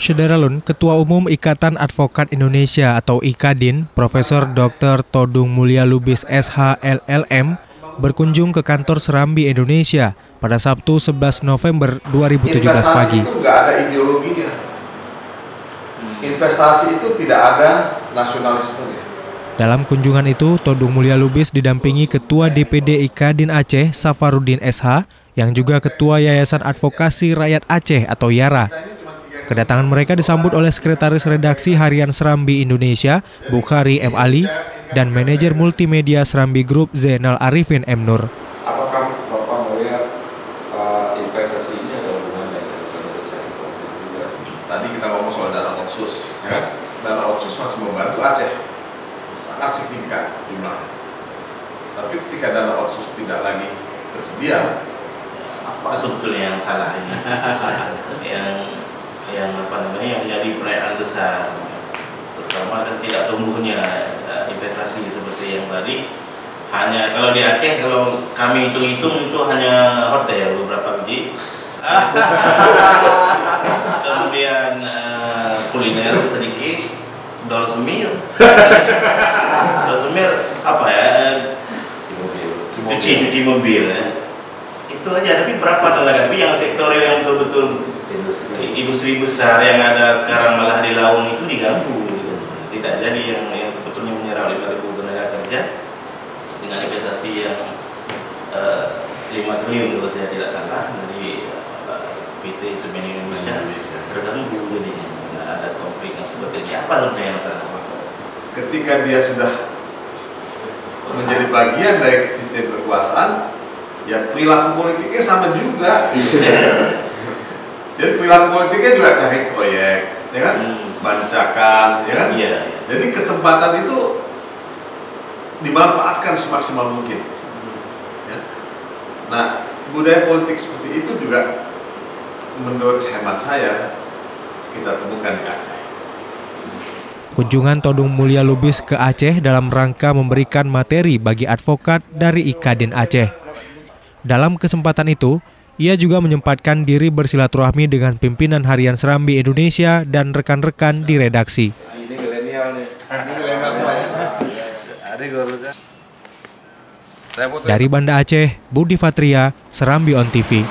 Syederalun, Ketua Umum Ikatan Advokat Indonesia atau IKADIN, Profesor Dr. Todung Mulya Lubis SH LLM, berkunjung ke kantor Serambi Indonesia pada Sabtu 11 November 2017 pagi. Investasi itu nggak ada ideologinya. Investasi itu tidak ada nasionalismenya. Dalam kunjungan itu, Todung Mulya Lubis didampingi Ketua DPD IKADIN Aceh, Safarudin SH, yang juga Ketua Yayasan Advokasi Rakyat Aceh atau YARA. Kedatangan mereka disambut oleh Sekretaris Redaksi Harian Serambi Indonesia, Bukhari M. Ali, dan Manajer Multimedia Serambi Group Zainal Arifin M. Nur. Apakah Bapak melihat investasi ini ada hubungannya dengan penyelesaian konflik juga? Tadi kita ngomong soal dana otsus, ya. Dana otsus masih membantu Aceh, sangat signifikan jumlahnya. Tapi ketika dana otsus tidak lagi tersedia, apa sebetulnya yang salah ini? yang jadi perayaan besar, terutama kan tidak tumbuhnya investasi seperti yang tadi. Hanya kalau di Aceh, kalau kami hitung-hitung itu hanya hotel beberapa biji, kemudian kuliner sedikit, dol semir apa ya, cuci mobil ya. Itu aja. Tapi berapa tenaga? Tapi yang sektor yang betul-betul industri besar yang ada sekarang malah di Laung itu diganggu gitu. Tidak jadi yang sebetulnya menyerap 5.000 tenaga kerja dengan investasi yang 5 triliun kalau saya tidak salah dari PT Semen Indonesia terganggu jadinya. Nah, ada konflik yang sebetulnya apa sebenarnya yang salah? ketika dia sudah menjadi bagian dari sistem kekuasaan, ya perilaku politiknya sama juga. Jadi perilaku politiknya juga cari proyek, ya kan? Bancakan, ya kan? Jadi kesempatan itu dimanfaatkan semaksimal mungkin. Ya. Nah, budaya politik seperti itu juga menurut hemat saya kita temukan di Aceh. Kunjungan Todung Mulya Lubis ke Aceh dalam rangka memberikan materi bagi advokat dari IKADIN Aceh. Dalam kesempatan itu, ia juga menyempatkan diri bersilaturahmi dengan pimpinan Harian Serambi Indonesia dan rekan-rekan di redaksi. Ini milenial nih. Dari Banda Aceh, Budi Fatria, Serambi On TV.